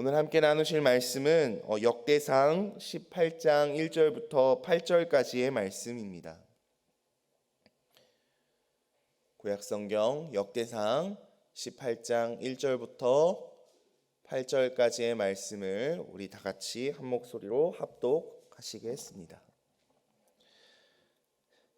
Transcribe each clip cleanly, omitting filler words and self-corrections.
오늘 함께 나누실 말씀은 역대상 18장 1절부터 8절까지의 말씀입니다. 구약성경 역대상 18장 1절부터 8절까지의 말씀을 우리 다 같이 한 목소리로 합독하시겠습니다.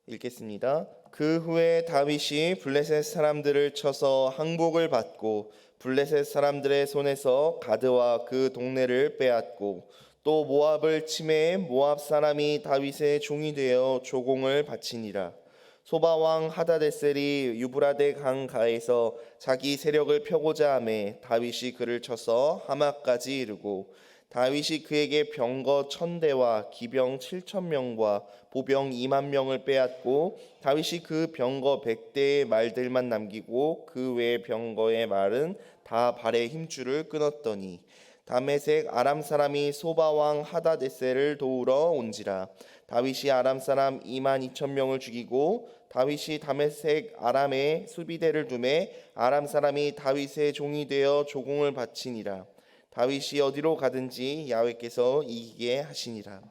읽겠습니다. 그 후에 다윗이 블레셋 사람들을 쳐서 항복을 받고 블레셋 사람들의 손에서 가드와 그 동네를 빼앗고 또 모압을 침해해 모압 사람이 다윗의 종이 되어 조공을 바치니라. 소바 왕 하다데셀이 유브라데 강가에서 자기 세력을 펴고자 하매 다윗이 그를 쳐서 하마까지 이르고 다윗이 그에게 병거 1000대와 기병 7000명과 보병 20000명을 빼앗고 다윗이 그 병거 100대의 말들만 남기고 그 외의 병거의 말은 다 발의 힘줄을 끊었더니 다메섹 아람 사람이 소바 왕 하다데셀을 도우러 온지라. 다윗이 아람 사람 22000명을 죽이고 다윗이 다메섹 아람에 수비대를 두매 아람 사람이 다윗의 종이 되어 조공을 바치니라. 다윗이 어디로 가든지 야훼께서 이기게 하시니라.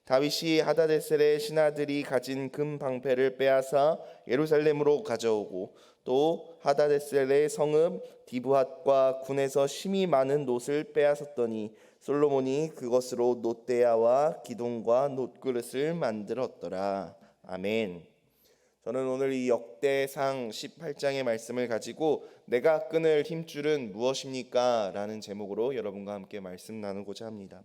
다윗이 하다데셀의 신하들이 가진 금 방패를 빼앗아 예루살렘으로 가져오고 또 하다데셀의 성읍 디브핫과 군에서 심이 많은 놋을 빼앗았더니 솔로몬이 그것으로 놋대야와 기둥과 놋그릇을 만들었더라. 아멘. 저는 오늘 이 역대상 18장의 말씀을 가지고 내가 끊을 힘줄은 무엇입니까? 라는 제목으로 여러분과 함께 말씀 나누고자 합니다.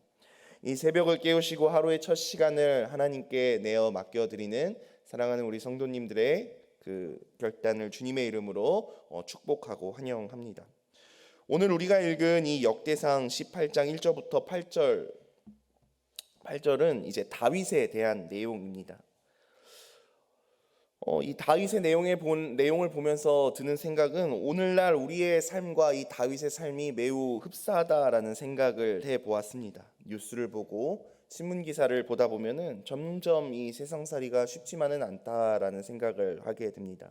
이 새벽을 깨우시고 하루의 첫 시간을 하나님께 내어 맡겨드리는 사랑하는 우리 성도님들의 그 결단을 주님의 이름으로 축복하고 환영합니다. 오늘 우리가 읽은 이 역대상 18장 1절부터 8절은 이제 다윗에 대한 내용입니다. 이 다윗의 내용을 보면서 드는 생각은 오늘날 우리의 삶과 이 다윗의 삶이 매우 흡사하다라는 생각을 해보았습니다. 뉴스를 보고 신문 기사를 보다 보면은 점점 이 세상살이가 쉽지만은 않다라는 생각을 하게 됩니다.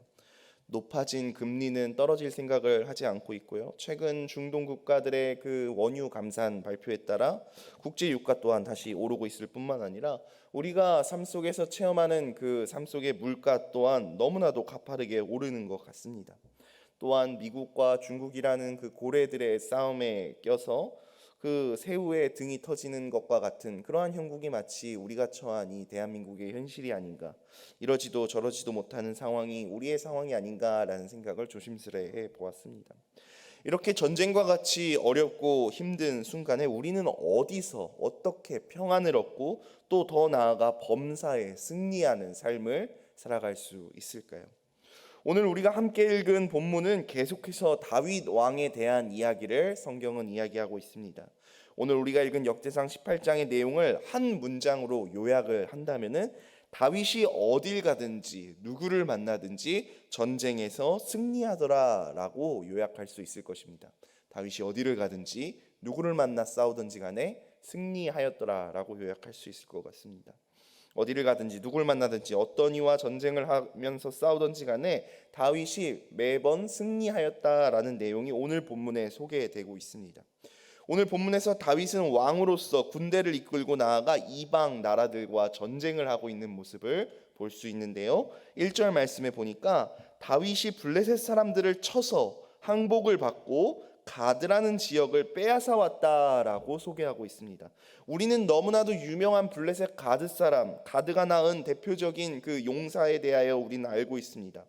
높아진 금리는 떨어질 생각을 하지 않고 있고요. 최근 중동 국가들의 그 원유 감산 발표에 따라 국제 유가 또한 다시 오르고 있을 뿐만 아니라 우리가 삶 속에서 체험하는 그 삶 속의 물가 또한 너무나도 가파르게 오르는 것 같습니다. 또한 미국과 중국이라는 그 고래들의 싸움에 껴서 그 새우의 등이 터지는 것과 같은 그러한 형국이 마치 우리가 처한 이 대한민국의 현실이 아닌가, 이러지도 저러지도 못하는 상황이 우리의 상황이 아닌가라는 생각을 조심스레 해보았습니다. 이렇게 전쟁과 같이 어렵고 힘든 순간에 우리는 어디서 어떻게 평안을 얻고 또 더 나아가 범사에 승리하는 삶을 살아갈 수 있을까요? 오늘 우리가 함께 읽은 본문은 계속해서 다윗 왕에 대한 이야기를 성경은 이야기하고 있습니다. 오늘 우리가 읽은 역대상 18장의 내용을 한 문장으로 요약을 한다면은 다윗이 어딜 가든지 누구를 만나든지 전쟁에서 승리하더라라고 요약할 수 있을 것입니다. 다윗이 어디를 가든지 누구를 만나 싸우든지 간에 승리하였더라라고 요약할 수 있을 것 같습니다. 어디를 가든지 누굴 만나든지 어떤 이와 전쟁을 하면서 싸우든지 간에 다윗이 매번 승리하였다라는 내용이 오늘 본문에 소개되고 있습니다. 오늘 본문에서 다윗은 왕으로서 군대를 이끌고 나아가 이방 나라들과 전쟁을 하고 있는 모습을 볼 수 있는데요. 1절 말씀에 보니까 다윗이 블레셋 사람들을 쳐서 항복을 받고 가드라는 지역을 빼앗아 왔다라고 소개하고 있습니다. 우리는 너무나도 유명한 블레셋 가드 사람, 가드가 낳은 대표적인 그 용사에 대하여 우리는 알고 있습니다.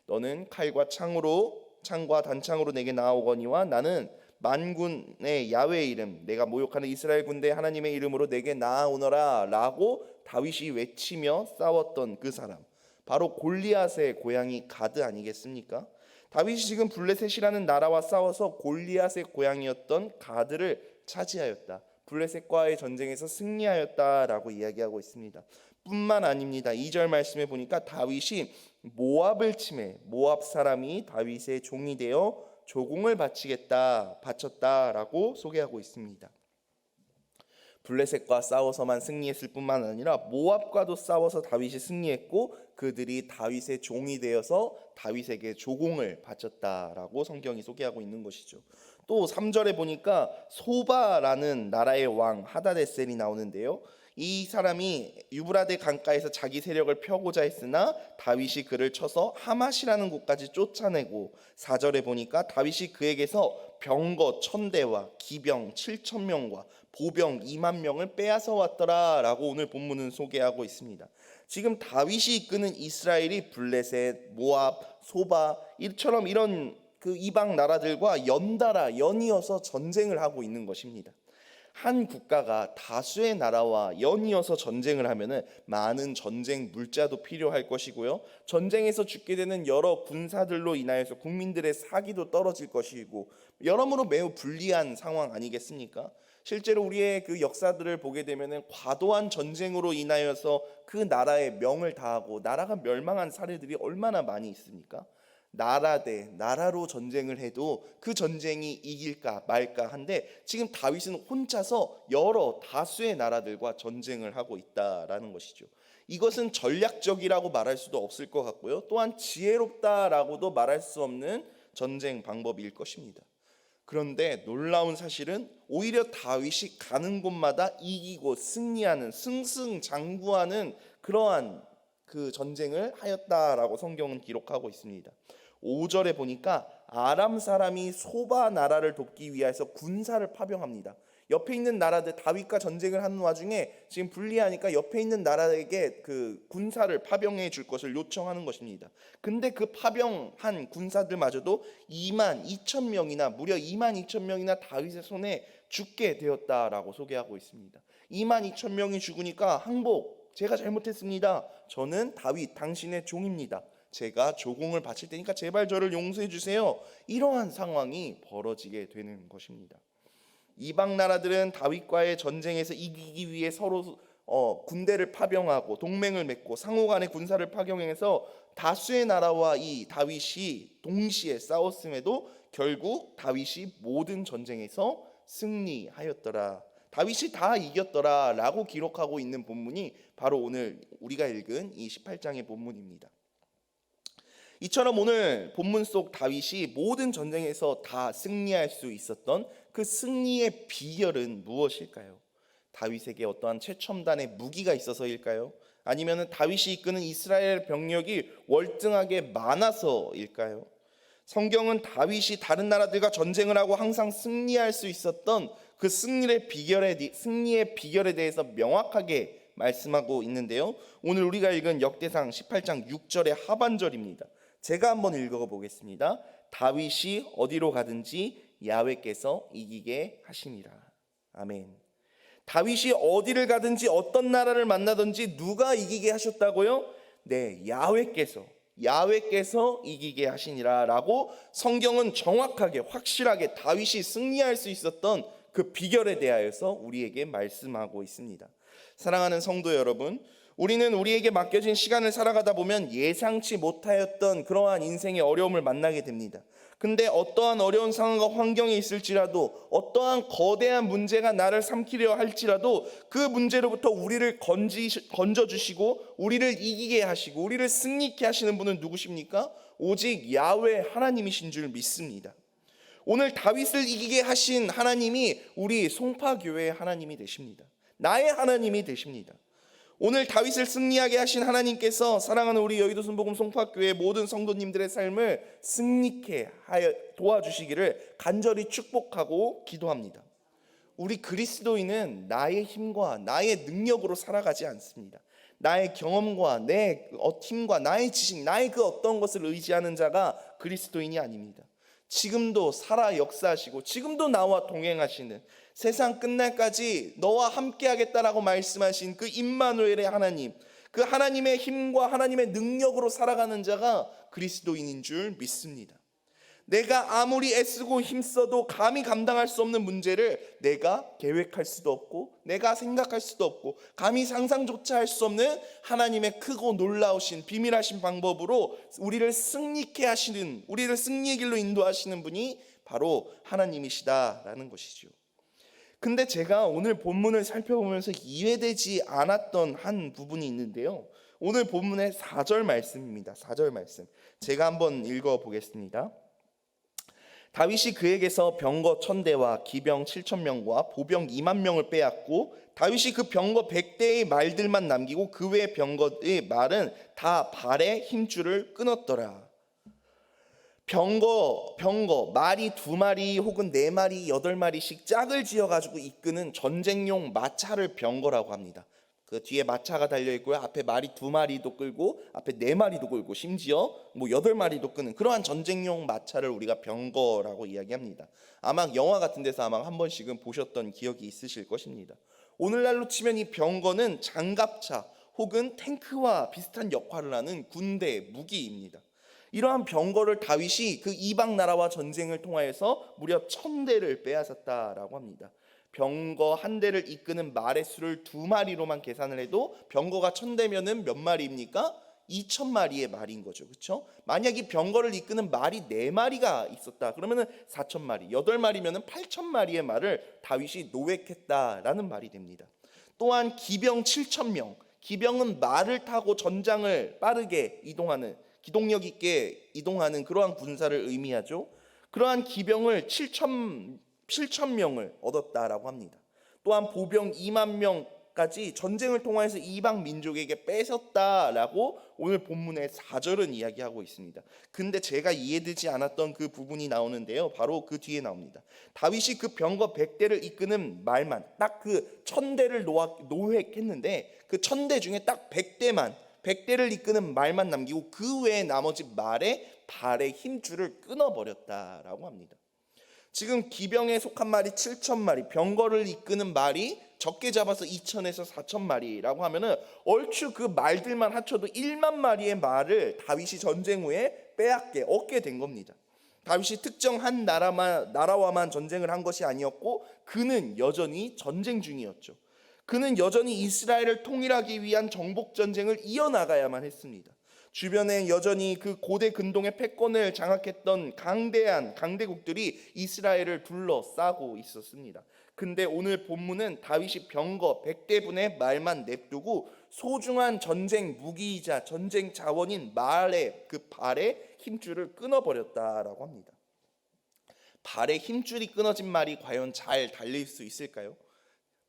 너는 칼과 창과 단창으로 내게 나아오거니와 나는 만군의 야훼의 이름, 내가 모욕하는 이스라엘 군대 하나님의 이름으로 내게 나아오너라 라고 다윗이 외치며 싸웠던 그 사람, 바로 골리앗의 고향이 가드 아니겠습니까? 다윗이 지금 블레셋이라는 나라와 싸워서 골리앗의 고향이었던 가드를 차지하였다, 블레셋과의 전쟁에서 승리하였다라고 이야기하고 있습니다. 뿐만 아닙니다. 2절 말씀에 보니까 다윗이 모압을 침해 모압 사람이 다윗의 종이 되어 조공을 바쳤다라고 소개하고 있습니다. 블레셋과 싸워서만 승리했을 뿐만 아니라 모압과도 싸워서 다윗이 승리했고 그들이 다윗의 종이 되어서 다윗에게 조공을 바쳤다라고 성경이 소개하고 있는 것이죠. 또 3절에 보니까 소바라는 나라의 왕 하다데셀이 나오는데요. 이 사람이 유브라데 강가에서 자기 세력을 펴고자 했으나 다윗이 그를 쳐서 하맛이라는 곳까지 쫓아내고 4절에 보니까 다윗이 그에게서 병거 1000대와 기병 7000명과 보병 2만 명을 빼앗아 왔더라라고 오늘 본문은 소개하고 있습니다. 지금 다윗이 이끄는 이스라엘이 블레셋, 모압, 소바 이처럼 이런 그 이방 나라들과 연달아 연이어서 전쟁을 하고 있는 것입니다. 한 국가가 다수의 나라와 연이어서 전쟁을 하면은 많은 전쟁 물자도 필요할 것이고요. 전쟁에서 죽게 되는 여러 군사들로 인하여서 국민들의 사기도 떨어질 것이고 여러모로 매우 불리한 상황 아니겠습니까? 실제로 우리의 그 역사들을 보게 되면은 과도한 전쟁으로 인하여서 그 나라에 명을 다하고 나라가 멸망한 사례들이 얼마나 많이 있습니까? 나라 대 나라로 전쟁을 해도 그 전쟁이 이길까 말까 한데 지금 다윗은 혼자서 여러 다수의 나라들과 전쟁을 하고 있다라는 것이죠. 이것은 전략적이라고 말할 수도 없을 것 같고요. 또한 지혜롭다라고도 말할 수 없는 전쟁 방법일 것입니다. 그런데 놀라운 사실은 오히려 다윗이 가는 곳마다 이기고 승리하는 승승장구하는 그러한 그 전쟁을 하였다라고 성경은 기록하고 있습니다. 5절에 보니까 아람 사람이 소바 나라를 돕기 위해서 군사를 파병합니다. 옆에 있는 나라들 다윗과 전쟁을 하는 와중에 지금 불리하니까 옆에 있는 나라에게 그 군사를 파병해 줄 것을 요청하는 것입니다. 근데 그 파병한 군사들마저도 22,000명이나 무려 22,000명이나 다윗의 손에 죽게 되었다라고 소개하고 있습니다. 22,000명이 죽으니까 항복, 제가 잘못했습니다. 저는 다윗 당신의 종입니다. 제가 조공을 바칠 테니까 제발 저를 용서해 주세요. 이러한 상황이 벌어지게 되는 것입니다. 이방 나라들은 다윗과의 전쟁에서 이기기 위해 서로 군대를 파병하고 동맹을 맺고 상호간의 군사를 파병해서 다수의 나라와 이 다윗이 동시에 싸웠음에도 결국 다윗이 모든 전쟁에서 승리하였더라. 다윗이 다 이겼더라라고 기록하고 있는 본문이 바로 오늘 우리가 읽은 이 18장의 본문입니다. 이처럼 오늘 본문 속 다윗이 모든 전쟁에서 다 승리할 수 있었던 그 승리의 비결은 무엇일까요? 다윗에게 어떠한 최첨단의 무기가 있어서일까요? 아니면 다윗이 이끄는 이스라엘 병력이 월등하게 많아서일까요? 성경은 다윗이 다른 나라들과 전쟁을 하고 항상 승리할 수 있었던 그 승리의 비결에 대해서 명확하게 말씀하고 있는데요. 오늘 우리가 읽은 역대상 18장 6절의 하반절입니다. 제가 한번 읽어보겠습니다. 다윗이 어디로 가든지 야훼께서 이기게 하시니라. 아멘. 다윗이 어디를 가든지 어떤 나라를 만나든지 누가 이기게 하셨다고요? 네, 야훼께서 이기게 하시니라 라고 성경은 정확하게 확실하게 다윗이 승리할 수 있었던 그 비결에 대하여서 우리에게 말씀하고 있습니다. 사랑하는 성도 여러분, 우리는 우리에게 맡겨진 시간을 살아가다 보면 예상치 못하였던 그러한 인생의 어려움을 만나게 됩니다. 근데 어떠한 어려운 상황과 환경이 있을지라도 어떠한 거대한 문제가 나를 삼키려 할지라도 그 문제로부터 우리를 건져주시고 우리를 이기게 하시고 우리를 승리케 하시는 분은 누구십니까? 오직 야훼 하나님이신 줄 믿습니다. 오늘 다윗을 이기게 하신 하나님이 우리 송파교회의 하나님이 되십니다. 나의 하나님이 되십니다. 오늘 다윗을 승리하게 하신 하나님께서 사랑하는 우리 여의도 순복음 송파교회 모든 성도님들의 삶을 승리케 하여 도와주시기를 간절히 축복하고 기도합니다. 우리 그리스도인은 나의 힘과 나의 능력으로 살아가지 않습니다. 나의 경험과 내 힘과 나의 지식, 나의 그 어떤 것을 의지하는 자가 그리스도인이 아닙니다. 지금도 살아 역사하시고 지금도 나와 동행하시는 세상 끝날까지 너와 함께 하겠다라고 말씀하신 그 임마누엘의 하나님, 그 하나님의 힘과 하나님의 능력으로 살아가는 자가 그리스도인인 줄 믿습니다. 내가 아무리 애쓰고 힘써도 감히 감당할 수 없는 문제를 내가 계획할 수도 없고 내가 생각할 수도 없고 감히 상상조차 할 수 없는 하나님의 크고 놀라우신 비밀하신 방법으로 우리를 승리케 하시는, 우리를 승리의 길로 인도하시는 분이 바로 하나님이시다라는 것이죠. 근데 제가 오늘 본문을 살펴보면서 이해되지 않았던 한 부분이 있는데요. 오늘 본문의 4절 말씀입니다. 4절 말씀. 제가 한번 읽어 보겠습니다. 다윗이 그에게서 병거 1000대와 기병 7000명과 보병 2만 명을 빼앗고 다윗이 그 병거 100대의 말들만 남기고 그 외 병거의 말은 다 발의 힘줄을 끊었더라. 병거 말이 2마리 혹은 4마리 8마리씩 짝을 지어가지고 이끄는 전쟁용 마차를 병거라고 합니다. 그 뒤에 마차가 달려 있고요. 앞에 말이 2마리도 끌고 앞에 4마리도 끌고 심지어 8마리도 끄는 그러한 전쟁용 마차를 우리가 병거라고 이야기합니다. 아마 영화 같은 데서 아마 한 번씩은 보셨던 기억이 있으실 것입니다. 오늘날로 치면 이 병거는 장갑차 혹은 탱크와 비슷한 역할을 하는 군대 무기입니다. 이러한 병거를 다윗이 그 이방 나라와 전쟁을 통하여서 무려 1000대를 빼앗았다라고 합니다. 병거 한 대를 이끄는 말의 수를 2마리로만 계산을 해도 병거가 1000대면은 몇 마리입니까? 2000마리의 말인 거죠. 그렇죠? 만약 이 병거를 이끄는 말이 4마리가 있었다. 그러면은 4000마리, 8마리면은 8000마리의 말을 다윗이 노획했다라는 말이 됩니다. 또한 기병 7000명. 기병은 말을 타고 전장을 빠르게 이동하는 기동력 있게 이동하는 그러한 군사를 의미하죠. 그러한 기병을 7,000명을 얻었다라고 합니다. 또한 보병 2만 명까지 전쟁을 통해서 이방 민족에게 뺏었다라고 오늘 본문의 4절은 이야기하고 있습니다. 근데 제가 이해되지 않았던 그 부분이 나오는데요. 바로 그 뒤에 나옵니다. 다윗이 그 병거 100대를 이끄는 말만 딱 그 1000대를 노획했는데 그 1000대 중에 딱 100대를 이끄는 말만 남기고 그 외에 나머지 말의 발의 힘줄을 끊어버렸다라고 합니다. 지금 기병에 속한 말이 7000마리, 병거를 이끄는 말이 적게 잡아서 2000에서 4000마리라고 하면은 얼추 그 말들만 합쳐도 1만 마리의 말을 다윗이 전쟁 후에 얻게 된 겁니다. 다윗이 특정 한 나라와만 전쟁을 한 것이 아니었고 그는 여전히 전쟁 중이었죠. 그는 여전히 이스라엘을 통일하기 위한 정복 전쟁을 이어나가야만 했습니다. 주변에 여전히 그 고대 근동의 패권을 장악했던 강대한 강대국들이 이스라엘을 둘러싸고 있었습니다. 근데 오늘 본문은 다윗이 병거 100대분의 말만 냅두고 소중한 전쟁 무기이자 전쟁 자원인 말의 그 발의 힘줄을 끊어버렸다라고 합니다. 발의 힘줄이 끊어진 말이 과연 잘 달릴 수 있을까요?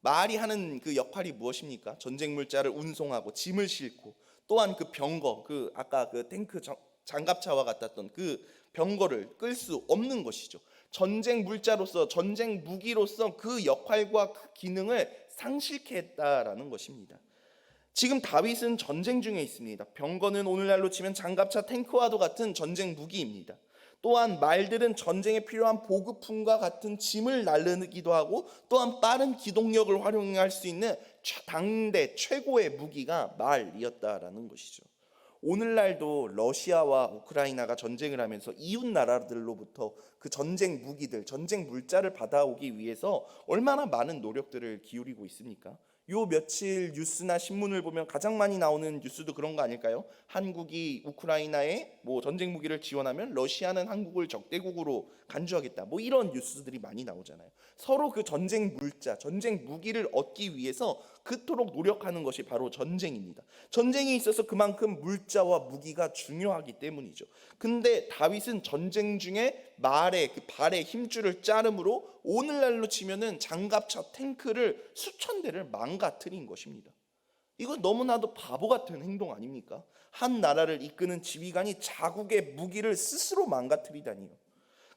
말이 하는 그 역할이 무엇입니까? 전쟁 물자를 운송하고 짐을 싣고 또한 그 병거, 그 아까 그 탱크 장갑차와 같았던 그 병거를 끌 수 없는 것이죠. 전쟁 물자로서 전쟁 무기로서 그 역할과 그 기능을 상실케 했다라는 것입니다. 지금 다윗은 전쟁 중에 있습니다. 병거는 오늘날로 치면 장갑차 탱크와도 같은 전쟁 무기입니다. 또한 말들은 전쟁에 필요한 보급품과 같은 짐을 나르기도 하고 또한 빠른 기동력을 활용할 수 있는 당대 최고의 무기가 말이었다라는 것이죠. 오늘날도 러시아와 우크라이나가 전쟁을 하면서 이웃 나라들로부터 그 전쟁 무기들, 전쟁 물자를 받아오기 위해서 얼마나 많은 노력들을 기울이고 있습니까? 요 며칠 뉴스나 신문을 보면 가장 많이 나오는 뉴스도 그런 거 아닐까요? 한국이 우크라이나에 전쟁 무기를 지원하면 러시아는 한국을 적대국으로 간주하겠다. 이런 뉴스들이 많이 나오잖아요. 서로 그 전쟁 물자, 전쟁 무기를 얻기 위해서 그토록 노력하는 것이 바로 전쟁입니다. 전쟁에 있어서 그만큼 물자와 무기가 중요하기 때문이죠. 근데 다윗은 전쟁 중에 말의 그 발의 힘줄을 자름으로 오늘날로 치면은 장갑차 탱크를 수천 대를 망가뜨린 것입니다. 이거 너무나도 바보 같은 행동 아닙니까? 한 나라를 이끄는 지휘관이 자국의 무기를 스스로 망가뜨리다니요.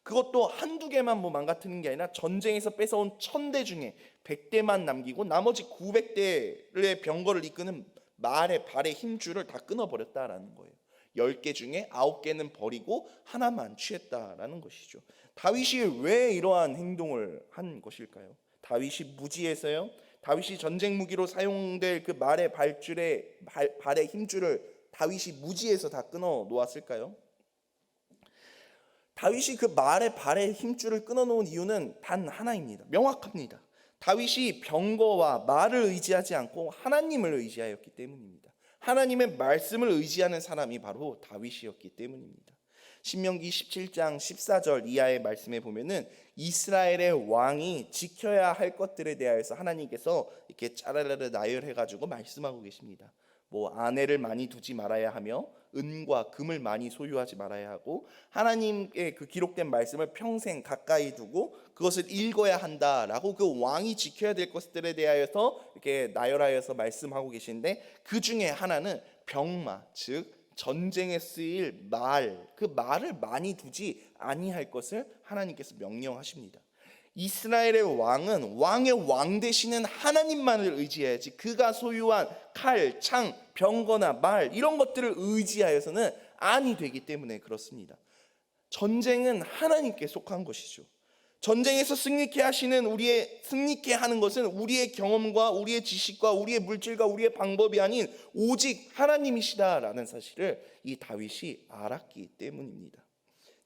그것도 한두 개만 망가뜨리는 게 아니라 전쟁에서 뺏어온 1000대 중에 100대만 남기고 나머지 900대의 병거를 이끄는 말의 발의 힘줄을 다 끊어버렸다라는 거예요. 10개 중에 9개는 버리고 하나만 취했다라는 것이죠. 다윗이 왜 이러한 행동을 한 것일까요? 다윗이 무지해서요? 다윗이 전쟁 무기로 사용될 그 말의 발의 힘줄을 다윗이 무지해서 다 끊어 놓았을까요? 다윗이 그 말의 발의 힘줄을 끊어 놓은 이유는 단 하나입니다. 명확합니다. 다윗이 병거와 말을 의지하지 않고 하나님을 의지하였기 때문입니다. 하나님의 말씀을 의지하는 사람이 바로 다윗이었기 때문입니다. 신명기 17장 14절 이하의 말씀에 보면은 이스라엘의 왕이 지켜야 할 것들에 대하여서 하나님께서 이렇게 짜라라르 나열해 가지고 말씀하고 계십니다. 뭐 아내를 많이 두지 말아야 하며 은과 금을 많이 소유하지 말아야 하고 하나님의 그 기록된 말씀을 평생 가까이 두고 그것을 읽어야 한다라고 그 왕이 지켜야 될 것들에 대하여서 이렇게 나열하여서 말씀하고 계신데, 그 중에 하나는 병마, 즉 전쟁에 쓰일 말, 그 말을 많이 두지 아니할 것을 하나님께서 명령하십니다. 이스라엘의 왕은 왕의 왕 되시는 하나님만을 의지해야지 그가 소유한 칼, 창, 병거나 말 이런 것들을 의지하여서는 아니 되기 때문에 그렇습니다. 전쟁은 하나님께 속한 것이죠. 전쟁에서 승리케 하는 것은 우리의 경험과 우리의 지식과 우리의 물질과 우리의 방법이 아닌 오직 하나님이시다라는 사실을 이 다윗이 알았기 때문입니다.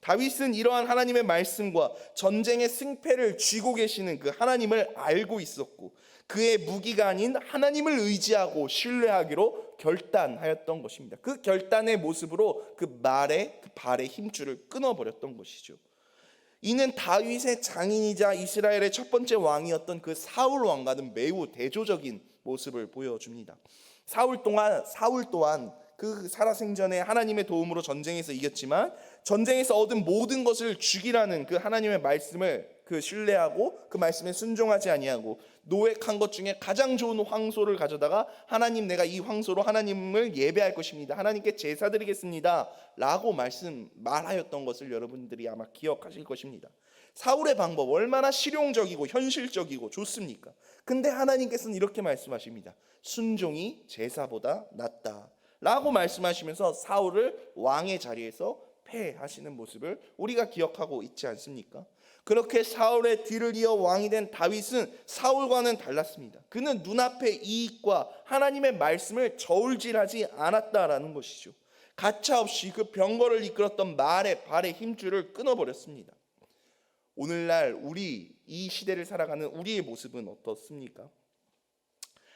다윗은 이러한 하나님의 말씀과 전쟁의 승패를 쥐고 계시는 그 하나님을 알고 있었고, 그의 무기가 아닌 하나님을 의지하고 신뢰하기로 결단하였던 것입니다. 그 결단의 모습으로 그 발의 힘줄을 끊어버렸던 것이죠. 이는 다윗의 장인이자 이스라엘의 첫 번째 왕이었던 그 사울 왕과는 매우 대조적인 모습을 보여줍니다. 사울 또한 그 살아생전에 하나님의 도움으로 전쟁에서 이겼지만 전쟁에서 얻은 모든 것을 죽이라는 그 하나님의 말씀을 신뢰하고 그 말씀에 순종하지 아니하고 노획한 것 중에 가장 좋은 황소를 가져다가 하나님, 내가 이 황소로 하나님을 예배할 것입니다, 하나님께 제사 드리겠습니다 라고 말하였던 것을 여러분들이 아마 기억하실 것입니다. 사울의 방법 얼마나 실용적이고 현실적이고 좋습니까? 근데 하나님께서는 이렇게 말씀하십니다. 순종이 제사보다 낫다 라고 말씀하시면서 사울을 왕의 자리에서 패하시는 모습을 우리가 기억하고 있지 않습니까? 그렇게 사울의 뒤를 이어 왕이 된 다윗은 사울과는 달랐습니다. 그는 눈앞의 이익과 하나님의 말씀을 저울질하지 않았다라는 것이죠. 가차없이 그 병거를 이끌었던 발의 힘줄을 끊어버렸습니다. 오늘날 이 시대를 살아가는 우리의 모습은 어떻습니까?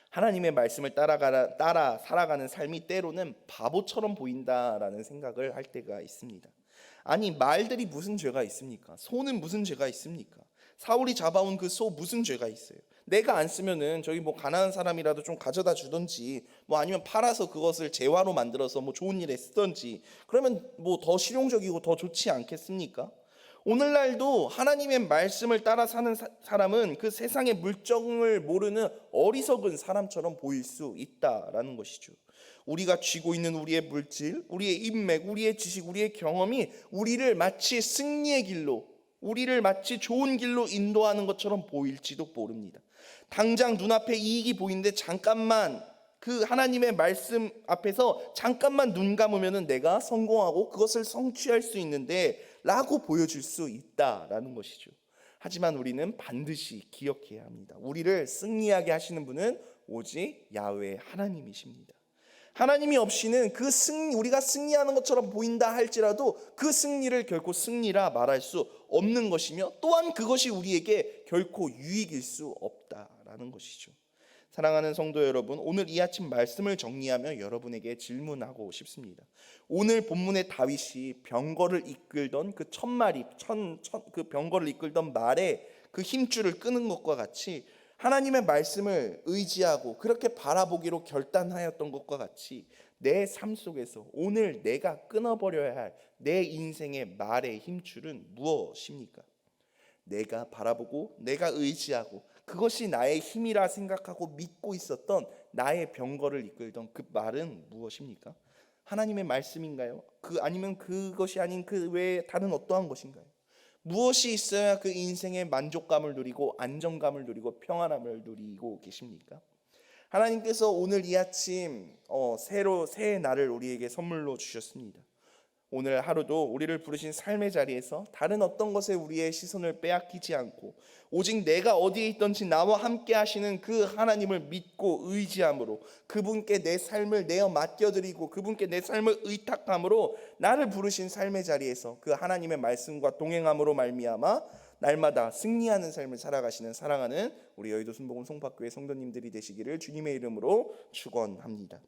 하나님의 말씀을 따라 살아가는 삶이 때로는 바보처럼 보인다라는 생각을 할 때가 있습니다. 아니, 말들이 무슨 죄가 있습니까? 소는 무슨 죄가 있습니까? 사울이 잡아온 그 소 무슨 죄가 있어요? 내가 안 쓰면은 저기 가난한 사람이라도 좀 가져다 주던지 아니면 팔아서 그것을 재화로 만들어서 좋은 일에 쓰던지, 그러면 더 실용적이고 더 좋지 않겠습니까? 오늘날도 하나님의 말씀을 따라 사는 사람은 그 세상의 물정을 모르는 어리석은 사람처럼 보일 수 있다라는 것이죠. 우리가 쥐고 있는 우리의 물질, 우리의 인맥, 우리의 지식, 우리의 경험이 우리를 마치 승리의 길로, 우리를 마치 좋은 길로 인도하는 것처럼 보일지도 모릅니다. 당장 눈앞에 이익이 보이는데 잠깐만 그 하나님의 말씀 앞에서 잠깐만 눈 감으면 내가 성공하고 그것을 성취할 수 있는데 라고 보여줄 수 있다라는 것이죠. 하지만 우리는 반드시 기억해야 합니다. 우리를 승리하게 하시는 분은 오직 야훼 하나님이십니다. 하나님이 없이는 우리가 승리하는 것처럼 보인다 할지라도 그 승리를 결코 승리라 말할 수 없는 것이며, 또한 그것이 우리에게 결코 유익일 수 없다라는 것이죠. 사랑하는 성도 여러분, 오늘 이 아침 말씀을 정리하며 여러분에게 질문하고 싶습니다. 오늘 본문의 다윗이 병거를 이끌던 그 그 병거를 이끌던 말에 그 힘줄을 끄는 것과 같이 하나님의 말씀을 의지하고 그렇게 바라보기로 결단하였던 것과 같이 내 삶 속에서 오늘 내가 끊어버려야 할 내 인생의 말의 힘줄은 무엇입니까? 내가 바라보고 내가 의지하고 그것이 나의 힘이라 생각하고 믿고 있었던 나의 병거를 이끌던 그 말은 무엇입니까? 하나님의 말씀인가요? 아니면 그것이 아닌 그 외에 다른 어떠한 것인가요? 무엇이 있어야 그 인생의 만족감을 누리고 안정감을 누리고 평안함을 누리고 계십니까? 하나님께서 오늘 이 아침 새해 날을 우리에게 선물로 주셨습니다. 오늘 하루도 우리를 부르신 삶의 자리에서 다른 어떤 것에 우리의 시선을 빼앗기지 않고 오직 내가 어디에 있든지 나와 함께 하시는 그 하나님을 믿고 의지함으로 그분께 내 삶을 내어 맡겨드리고 그분께 내 삶을 의탁함으로 나를 부르신 삶의 자리에서 그 하나님의 말씀과 동행함으로 말미암아 날마다 승리하는 삶을 살아가시는 사랑하는 우리 여의도 순복음 송파교회 성도님들이 되시기를 주님의 이름으로 축원합니다.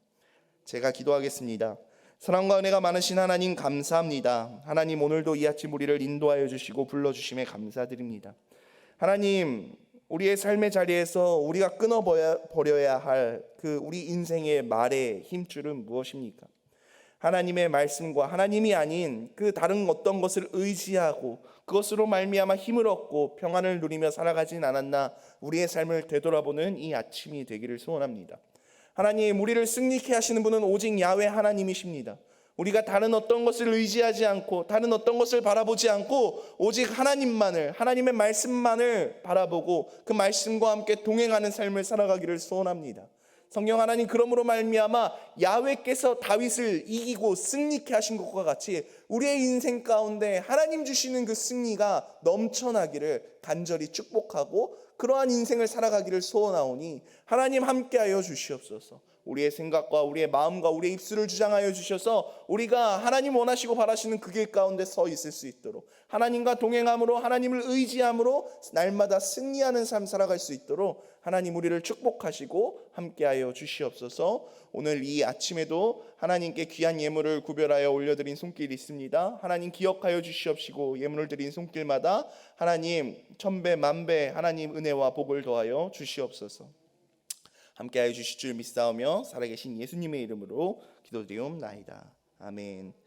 제가 기도하겠습니다. 사랑과 은혜가 많으신 하나님 감사합니다. 하나님 오늘도 이 아침 우리를 인도하여 주시고 불러주심에 감사드립니다. 하나님 우리의 삶의 자리에서 우리가 끊어버려야 할 그 우리 인생의 말의 힘줄은 무엇입니까? 하나님의 말씀과 하나님이 아닌 그 다른 어떤 것을 의지하고 그것으로 말미암아 힘을 얻고 평안을 누리며 살아가진 않았나 우리의 삶을 되돌아보는 이 아침이 되기를 소원합니다. 하나님 우리를 승리케 하시는 분은 오직 야훼 하나님이십니다. 우리가 다른 어떤 것을 의지하지 않고 다른 어떤 것을 바라보지 않고 오직 하나님만을 하나님의 말씀만을 바라보고 그 말씀과 함께 동행하는 삶을 살아가기를 소원합니다. 성령 하나님 그러므로 말미암아 야훼께서 다윗을 이기고 승리케 하신 것과 같이 우리의 인생 가운데 하나님 주시는 그 승리가 넘쳐나기를 간절히 축복하고 그러한 인생을 살아가기를 소원하오니 하나님 함께하여 주시옵소서. 우리의 생각과 우리의 마음과 우리의 입술을 주장하여 주셔서 우리가 하나님 원하시고 바라시는 그 길 가운데 서 있을 수 있도록 하나님과 동행함으로 하나님을 의지함으로 날마다 승리하는 삶 살아갈 수 있도록 하나님 우리를 축복하시고 함께하여 주시옵소서. 오늘 이 아침에도 하나님께 귀한 예물을 구별하여 올려드린 손길이 있습니다. 하나님 기억하여 주시옵시고 예물을 드린 손길마다 하나님 천배 만배 하나님 은혜와 복을 더하여 주시옵소서. 함께하여 주실 줄 믿사오며 살아계신 예수님의 이름으로 기도드리옵나이다. 아멘.